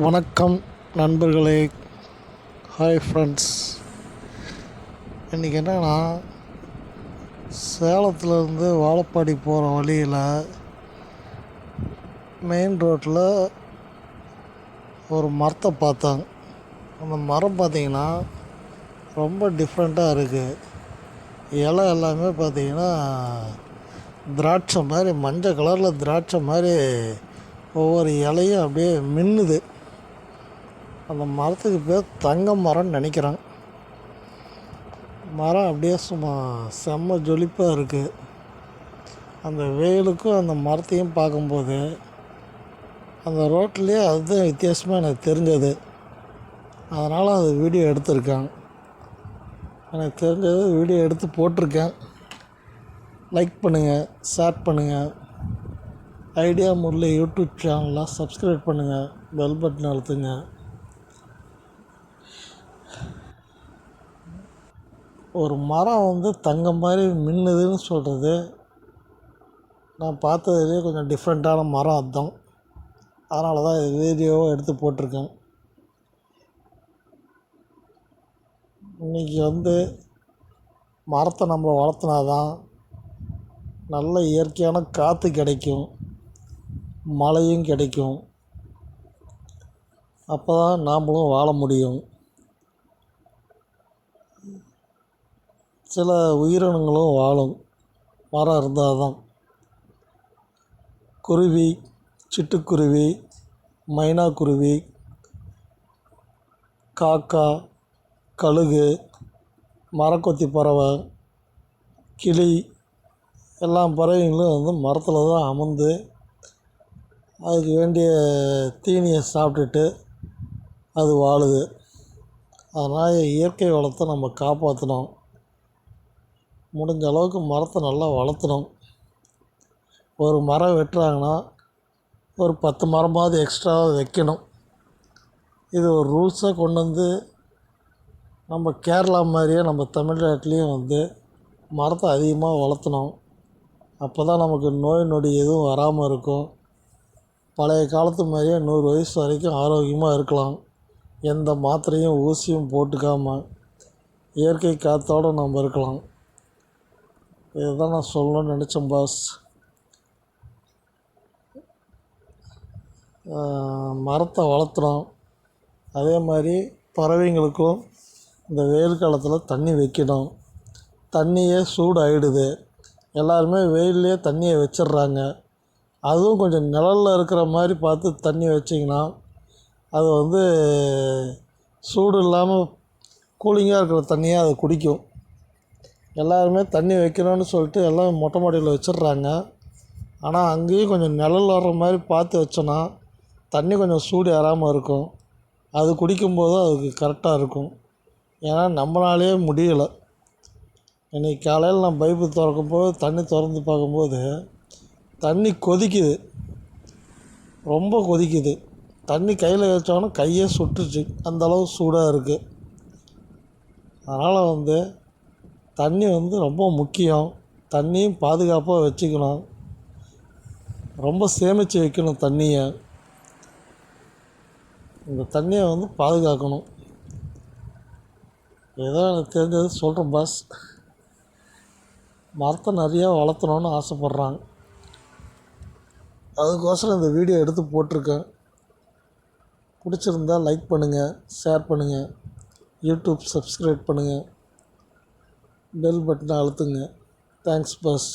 வணக்கம் நண்பர்களே, hi friends. இன்றைக்கி என்னென்னா, சேலத்துலேருந்து வாழப்பாடி போகிற வழியில் மெயின் ரோட்டில் ஒரு மரத்தை பார்த்தாங்க. அந்த மரம் பார்த்திங்கன்னா ரொம்ப டிஃப்ரெண்ட்டாக இருக்குது. இலை எல்லாமே பார்த்திங்கன்னா திராட்சை மாதிரி, மஞ்சள் கலரில் திராட்சை மாதிரி ஒவ்வொரு இலையும் அப்படியே மின்னுது. அந்த மரத்துக்கு பேர் தங்க மரம்னு நினைக்கிறேன். மரம் அப்படியே சும்மா செம்ம ஜொலிப்பாக இருக்குது. அந்த வெயிலுக்கும் அந்த மரத்தையும் பார்க்கும்போது அந்த ரோட்லேயே அதுதான் வித்தியாசமாக எனக்கு தெரிஞ்சது. அதனால் அது வீடியோ எடுத்திருக்கேன். எனக்கு தெரிஞ்சது வீடியோ எடுத்து போட்டிருக்கேன். லைக் பண்ணுங்கள், ஷேர் பண்ணுங்கள். ஐடியா முரளி யூடியூப் சேனலில் சப்ஸ்கிரைப் பண்ணுங்கள், பெல் பட்டன் அழுத்துங்க. ஒரு மரம் தங்கம் மாதிரி மின்னுதுன்னு சொல்கிறது நான் பார்த்ததுலேயே கொஞ்சம் டிஃப்ரெண்ட்டான மரம். அதுதான், அதனால தான் இது வீடியோவை எடுத்து போட்டிருக்கேன். இன்றைக்கி மரத்தை நம்ம வளர்த்துனா தான் நல்ல இயற்கையான காற்று கிடைக்கும், மழையும் கிடைக்கும். அப்போ தான் நாம்ளும் வாழ முடியும். சில உயிரினங்களும் வாழும் மரம் இருந்தால் தான். குருவி, சிட்டுக்குருவி, மைனாக்குருவி, காக்கா, கழுகு, மரங்கொத்தி பறவை, கிளி, எல்லா பறவைங்களும் மரத்தில் தான் அமர்ந்து அதுக்கு வேண்டிய தீனியை சாப்பிட்டுட்டு அது வாழுது. அதனால் இயற்கை வளத்தை நம்ம காப்பாற்றணும். முடிஞ்ச அளவுக்கு மரத்தை நல்லா வளர்த்தணும். ஒரு மரம் வெட்டுறாங்கன்னா ஒரு 10 மரமாவது எக்ஸ்ட்ராவாக வைக்கணும். இது ஒரு ரூல்ஸாக கொண்டு நம்ம கேரளா மாதிரியே நம்ம தமிழ்நாட்டிலையும் மரத்தை அதிகமாக வளர்த்தணும். அப்போ தான் நமக்கு நோய் நொடி எதுவும் வராமல் இருக்கும். பழைய காலத்து மாதிரியே 100 வயசு வரைக்கும் ஆரோக்கியமாக இருக்கலாம். எந்த மாத்திரையும் ஊசியும் போட்டுக்காமல் இயற்கை காற்றோடு நம்ம இருக்கலாம். இதுதான் நான் சொல்லணும்னு நினச்சேன் பாஸ். மரத்தை வளர்த்துறோம். அதே மாதிரி பறவைங்களுக்கும் இந்த வெயில் காலத்தில் தண்ணி வைக்கணும். தண்ணியே சூடு ஆகிடுது. எல்லாருமே வெயிலே தண்ணியை வச்சிடுறாங்க. அதுவும் கொஞ்சம் நிழலில் இருக்கிற மாதிரி பார்த்து தண்ணி வச்சிங்கன்னா அது சூடு இல்லாமல் கூலிங்காக இருக்கிற தண்ணியை அது குடிக்கும். எல்லாருமே தண்ணி வைக்கணும்னு சொல்லிட்டு எல்லாம் மொட்டை மாடியில் வச்சிடுறாங்க. ஆனால் அங்கேயும் கொஞ்சம் நிழல் வர்ற மாதிரி பார்த்து வச்சோன்னா தண்ணி கொஞ்சம் சூடு ஏறாமல் இருக்கும். அது குடிக்கும்போது அதுக்கு கரெக்டாக இருக்கும். ஏன்னா நம்மளாலேயே முடியலை. இன்றைக்கி காலையில் நான் பைப்பு திறக்கும்போது தண்ணி திறந்து பார்க்கும்போது தண்ணி கொதிக்குது, ரொம்ப கொதிக்குது. தண்ணி கையில் வச்சோன்னா கையே சுட்டுச்சு, அந்தளவு சூடாக இருக்குது. அதனால் தண்ணி ரொம்ப முக்கியம். தண்ணியும் பாதுகாப்பாக வச்சுக்கணும். ரொம்ப சேமித்து வைக்கணும் தண்ணியை. இந்த தண்ணியை பாதுகாக்கணும். ஏதோ எனக்கு தெரிஞ்சது சொல்கிறேன் பாஸ். மரத்தை நிறையா வளர்த்தணுன்னு ஆசைப்பட்றாங்க. அதுக்கோசரம் இந்த வீடியோ எடுத்து போட்டிருக்கேன். பிடிச்சிருந்தால் லைக் பண்ணுங்கள், ஷேர் பண்ணுங்கள், யூடியூப் சப்ஸ்கிரைப் பண்ணுங்கள், பெல் பட்டனை அழுத்துங்க. Thanks pass.